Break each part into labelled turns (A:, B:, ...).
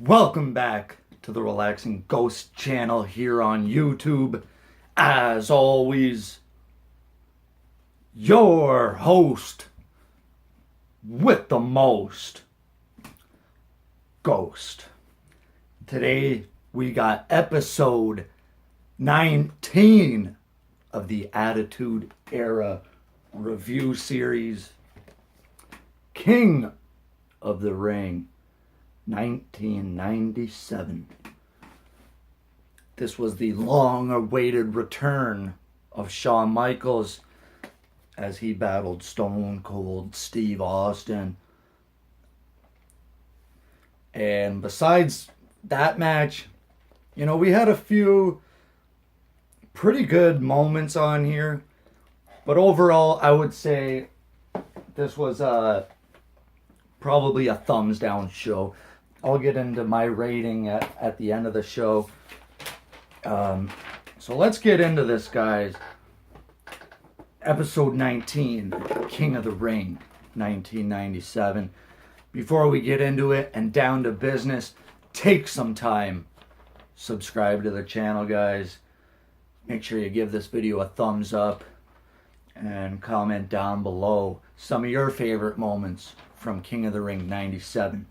A: Welcome back to the Relaxing Ghost channel here on YouTube. As always, your host with the most, Ghost. Today we got episode 19 of the Attitude Era review series, King of the Ring. 1997. This was the long-awaited return of Shawn Michaels as he battled Stone Cold Steve Austin. And besides that match, we had a few pretty good moments on here. But overall, I would say this was probably a thumbs down show. I'll get into my rating at the end of the show. So let's get into this, guys. Episode 19, King of the Ring, 1997. Before we get into it and down to business, take some time. Subscribe to the channel, guys. Make sure you give this video a thumbs up. And comment down below some of your favorite moments from King of the Ring 97.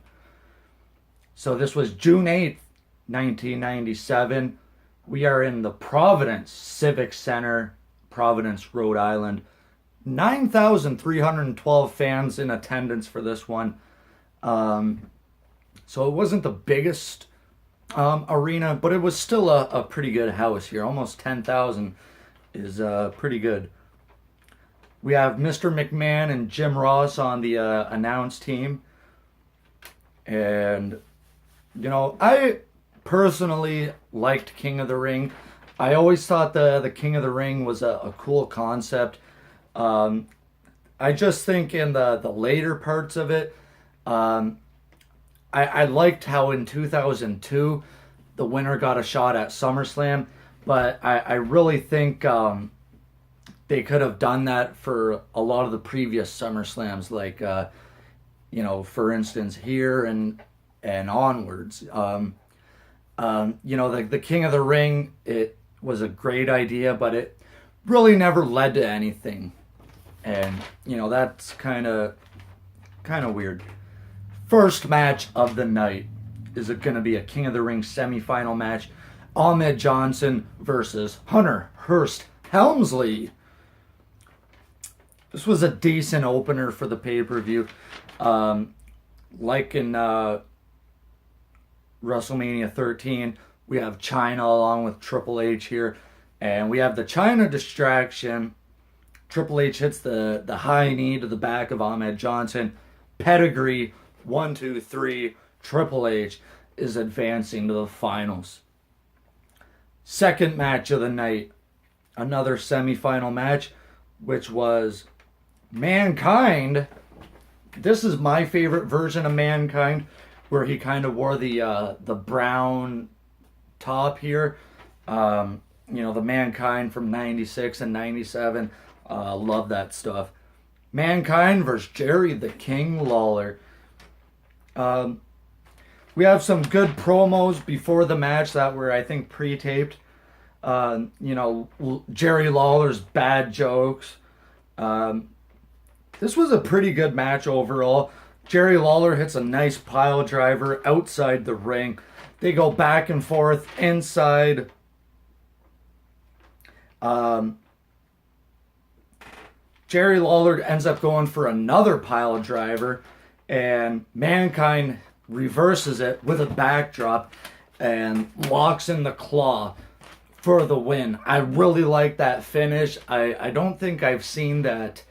A: So this was June 8th, 1997. We are in the Providence Civic Center, Providence, Rhode Island. 9,312 fans in attendance for this one. So it wasn't the biggest arena, but it was still a pretty good house here. Almost 10,000 is pretty good. We have Mr. McMahon and Jim Ross on the announce team. And I personally liked King of the Ring. I always thought the King of the Ring was a cool concept. I just think in the later parts of it, I liked how in 2002 the winner got a shot at SummerSlam, but I really think they could have done that for a lot of the previous SummerSlams, like for instance here and onwards. The King of the Ring, it was a great idea, but it really never led to anything. And, that's kind of weird. First match of the night is going to be a King of the Ring semifinal match. Ahmed Johnson versus Hunter Hearst Helmsley. This was a decent opener for the pay-per-view. Like in WrestleMania 13, we have China along with Triple H here. And we have the China distraction. Triple H hits the high knee to the back of Ahmed Johnson. Pedigree, 1, 2, 3. Triple H is advancing to the finals. Second match of the night. Another semifinal match, which was Mankind. This is my favorite version of Mankind, where he kind of wore the brown top here. The Mankind from 96 and 97. Love that stuff. Mankind versus Jerry the King Lawler. We have some good promos before the match that were, I think, pre-taped. Jerry Lawler's bad jokes. This was a pretty good match overall. Jerry Lawler hits a nice pile driver outside the ring. They go back and forth inside. Jerry Lawler ends up going for another pile driver, and Mankind reverses it with a backdrop and locks in the claw for the win. I really like that finish. I don't think I've seen that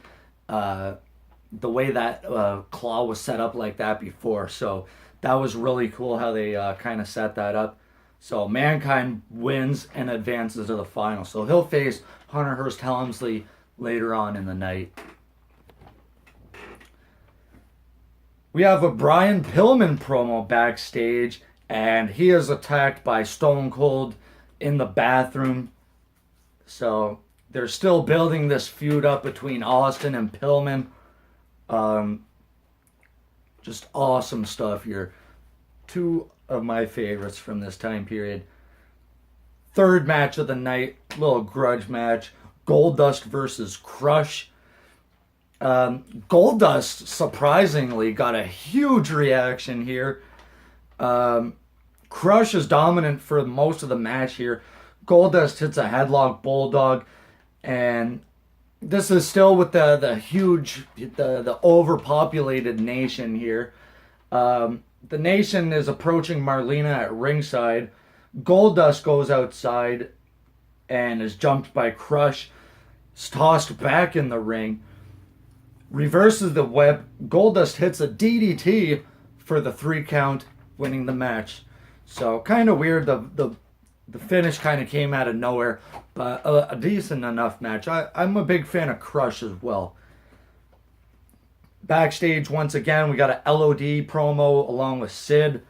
A: the way that claw was set up like that before. So that was really cool how they kind of set that up. So Mankind wins and advances to the final. So he'll face Hunter Hearst Helmsley later on in the night. We have a Brian Pillman promo backstage, and he is attacked by Stone Cold in the bathroom. So they're still building this feud up between Austin and Pillman. Just awesome stuff here. Two of my favorites from this time period. Third match of the night, little grudge match. Goldust versus Crush. Goldust surprisingly got a huge reaction here. Crush is dominant for most of the match here. Goldust hits a headlock bulldog, and this is still with the huge, the overpopulated nation here. The nation is approaching Marlena at ringside. Goldust goes outside and is jumped by Crush. Is tossed back in the ring. Reverses the web. Goldust hits a DDT for the 3 count, winning the match. So kind of weird. The finish kind of came out of nowhere, but a decent enough match. I'm a big fan of Crush as well. Backstage, once again, we got a LOD promo along with Sid.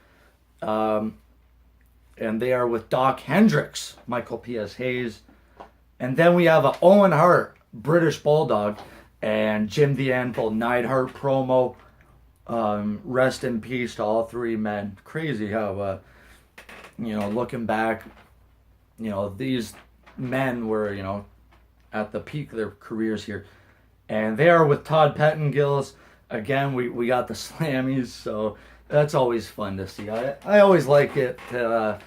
A: And they are with Doc Hendricks, Michael P.S. Hayes. And then we have a Owen Hart, British Bulldog, and Jim the Anvil Neidhart promo. Rest in peace to all 3 men. Crazy how, looking back, these men were, at the peak of their careers here. And they are with Todd Pettingills. Again, we got the Slammies, so that's always fun to see. I always like it to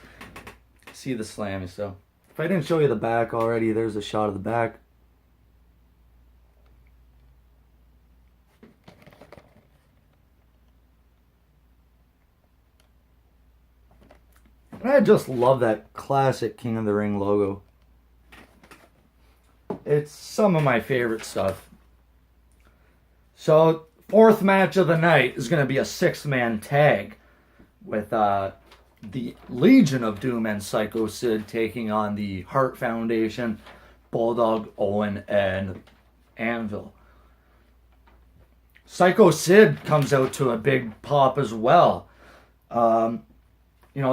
A: see the Slammies. So if I didn't show you the back already, there's a shot of the back. And I just love that classic King of the Ring logo. It's some of my favorite stuff. So, 4th match of the night is going to be a 6-man tag with the Legion of Doom and Psycho Sid taking on the Hart Foundation, Bulldog, Owen, and Anvil. Psycho Sid comes out to a big pop as well.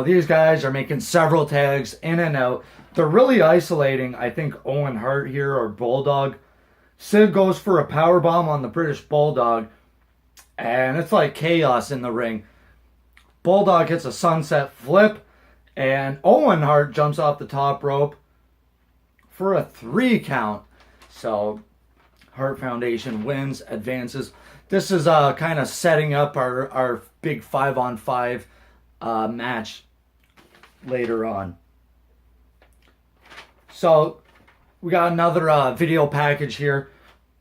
A: These guys are making several tags in and out. They're really isolating, I think, Owen Hart here or Bulldog. Sid goes for a powerbomb on the British Bulldog, and it's like chaos in the ring. Bulldog hits a sunset flip, and Owen Hart jumps off the top rope for a 3 count. So, Hart Foundation wins, advances. This is kind of setting up our big 5-on-5 match later on. So, we got another video package here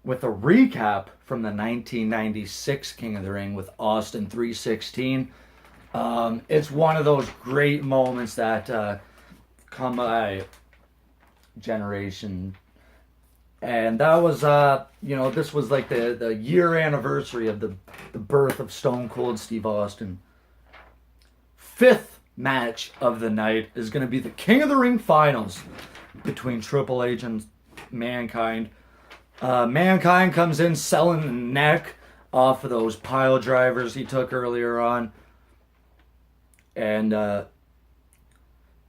A: with a recap from the 1996 King of the Ring with Austin 316. It's one of those great moments that come by generation. And that was, this was like the year anniversary of the birth of Stone Cold Steve Austin. 5th match of the night is going to be the King of the Ring finals between Triple H and Mankind. Mankind comes in selling the neck off of those pile drivers he took earlier on. And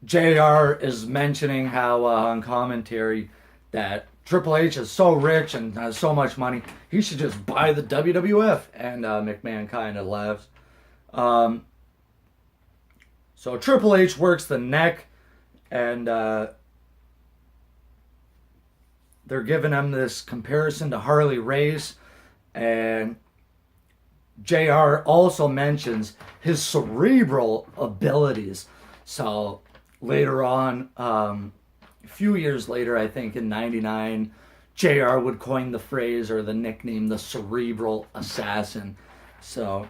A: JR is mentioning how on commentary that Triple H is so rich and has so much money, he should just buy the WWF. And McMahon kind of laughs. So Triple H works the neck, and they're giving him this comparison to Harley Race, and JR also mentions his cerebral abilities. So later on, a few years later, I think in '99, JR would coin the phrase or the nickname, the Cerebral Assassin. So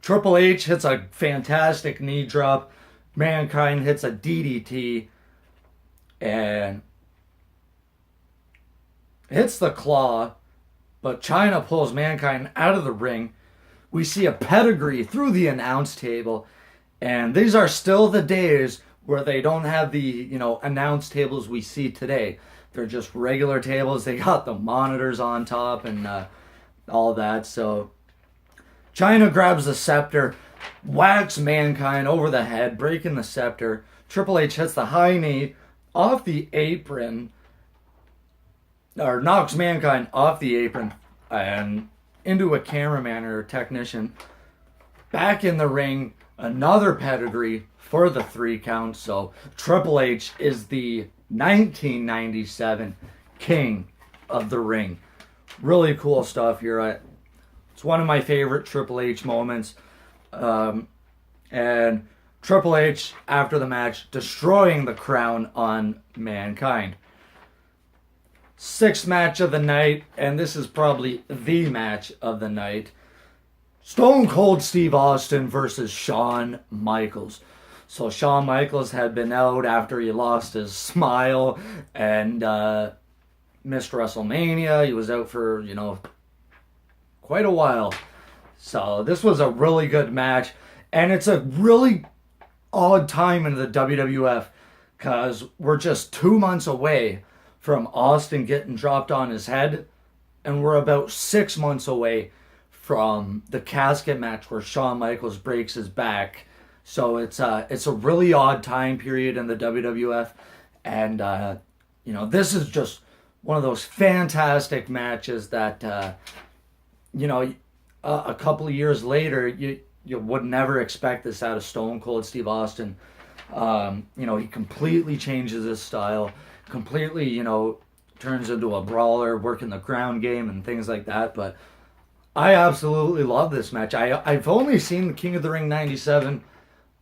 A: Triple H hits a fantastic knee drop. Mankind hits a DDT and hits the claw, but Chyna pulls Mankind out of the ring. We see a pedigree through the announce table, and these are still the days where they don't have the, announce tables we see today. They're just regular tables. They got the monitors on top and all that. So Chyna grabs the scepter, whacks Mankind over the head, breaking the scepter. Triple H hits the high knee off the apron, or knocks Mankind off the apron and into a cameraman or technician. Back in the ring, another pedigree for the 3 count. So Triple H is the 1997 King of the Ring. Really cool stuff here. It's one of my favorite Triple H moments. And Triple H, after the match, destroying the crown on Mankind. 6th match of the night, and this is probably the match of the night. Stone Cold Steve Austin versus Shawn Michaels. So Shawn Michaels had been out after he lost his smile and missed WrestleMania. He was out for, quite a while. So this was a really good match. And it's a really odd time in the WWF because we're just 2 months away from Austin getting dropped on his head. And we're about 6 months away from the casket match where Shawn Michaels breaks his back. So it's a really odd time period in the WWF. And, this is just one of those fantastic matches that, a couple of years later, you would never expect this out of Stone Cold Steve Austin. He completely changes his style, completely, turns into a brawler, working the ground game and things like that. But I absolutely love this match. I've only seen the King of the Ring 97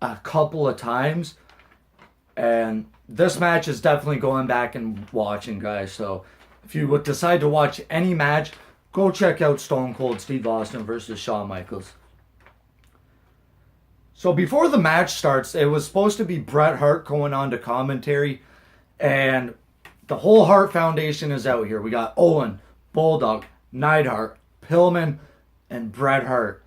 A: a couple of times, and this match is definitely going back and watching, guys. So if you would decide to watch any match, go check out Stone Cold Steve Austin versus Shawn Michaels. So before the match starts, it was supposed to be Bret Hart going on to commentary, and the whole Hart Foundation is out here. We got Owen, Bulldog, Neidhart, Pillman, and Bret Hart.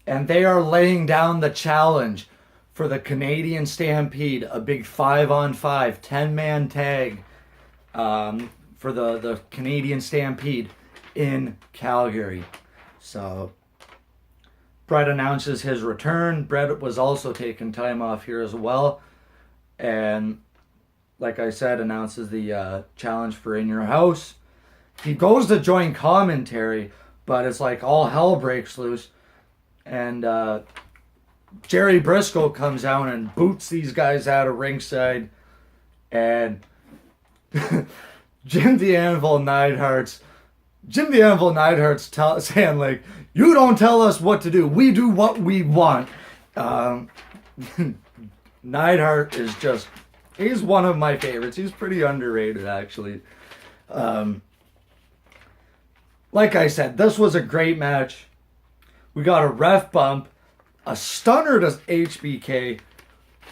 A: And they are laying down the challenge for the Canadian Stampede, a big 5-on-5, 10-man tag for the Canadian Stampede in Calgary. So Bret announces his return. Bret was also taking time off here as well. And like I said, announces the challenge for In Your House. He goes to join commentary, but it's like all hell breaks loose. And Jerry Briscoe comes out and boots these guys out of ringside. And Jim the Anvil Neidhart's saying, like, you don't tell us what to do. We do what we want. Neidhart is just, he's one of my favorites. He's pretty underrated, actually. Like I said, this was a great match. We got a ref bump, a stunner to HBK,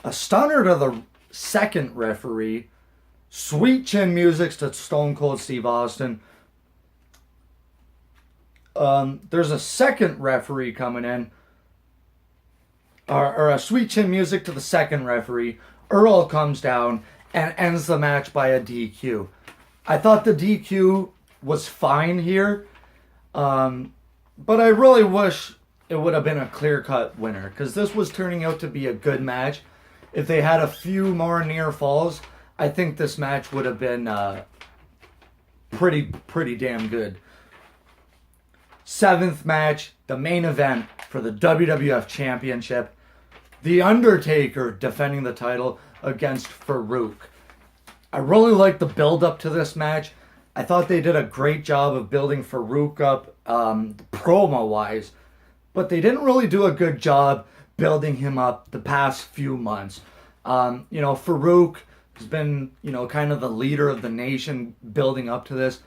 A: a stunner to the second referee, sweet chin music to Stone Cold Steve Austin. There's a second referee coming in, or a sweet chin music to the second referee. Earl comes down and ends the match by a DQ. I thought the DQ was fine here, but I really wish it would have been a clear-cut winner, because this was turning out to be a good match. If they had a few more near falls, I think this match would have been pretty damn good. 7th match, the main event for the WWF Championship. The Undertaker defending the title against Farouk. I really liked the build-up to this match. I thought they did a great job of building Farouk up promo-wise, but they didn't really do a good job building him up the past few months. Farouk has been, kind of the leader of the nation building up to this.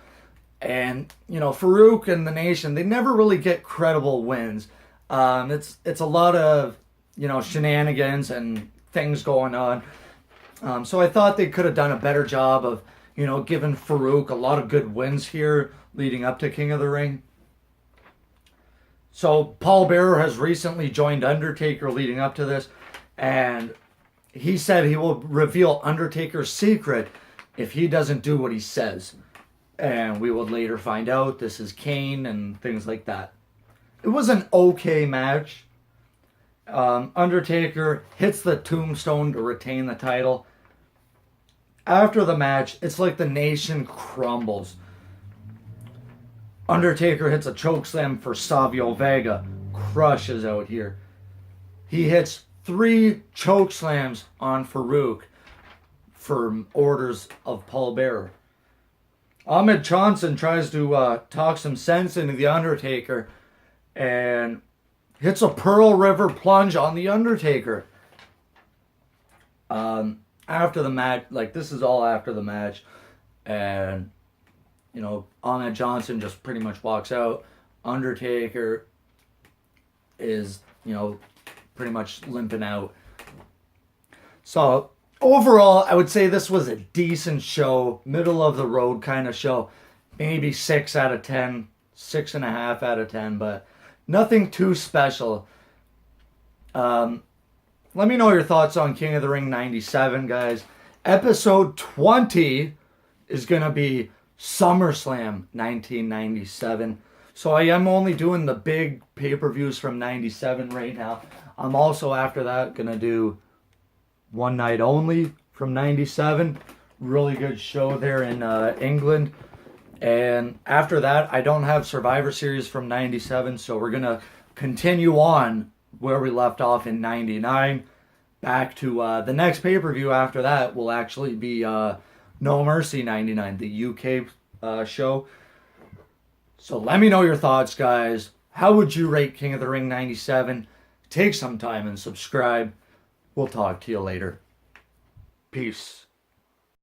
A: And, Farouk and the nation, they never really get credible wins. It's a lot of, shenanigans and things going on. So I thought they could have done a better job of, giving Farouk a lot of good wins here leading up to King of the Ring. So Paul Bearer has recently joined Undertaker leading up to this, and he said he will reveal Undertaker's secret if he doesn't do what he says. And we would later find out this is Kane and things like that. It was an okay match. Undertaker hits the tombstone to retain the title. After the match, it's like the nation crumbles. Undertaker hits a chokeslam for Savio Vega. Crushes out here. He hits 3 choke slams on Farouk for orders of Paul Bearer. Ahmed Johnson tries to talk some sense into The Undertaker and hits a Pearl River plunge on The Undertaker. After the match, like, this is all after the match, and, you know, Ahmed Johnson just pretty much walks out. Undertaker is, you know, pretty much limping out. So, overall, I would say this was a decent show, middle of the road kind of show. Maybe 6 out of 10, 6.5 out of 10, but nothing too special. Let me know your thoughts on King of the Ring 97, guys. Episode 20 is going to be SummerSlam 1997. So I am only doing the big pay-per-views from 97 right now. I'm also, after that, going to do One Night Only from 97. Really good show there in England. And after that, I don't have Survivor Series from 97, so we're going to continue on where we left off in 99. Back to the next pay-per-view after that will actually be No Mercy 99, the UK show. So let me know your thoughts, guys. How would you rate King of the Ring 97? Take some time and subscribe. We'll talk to you later. Peace.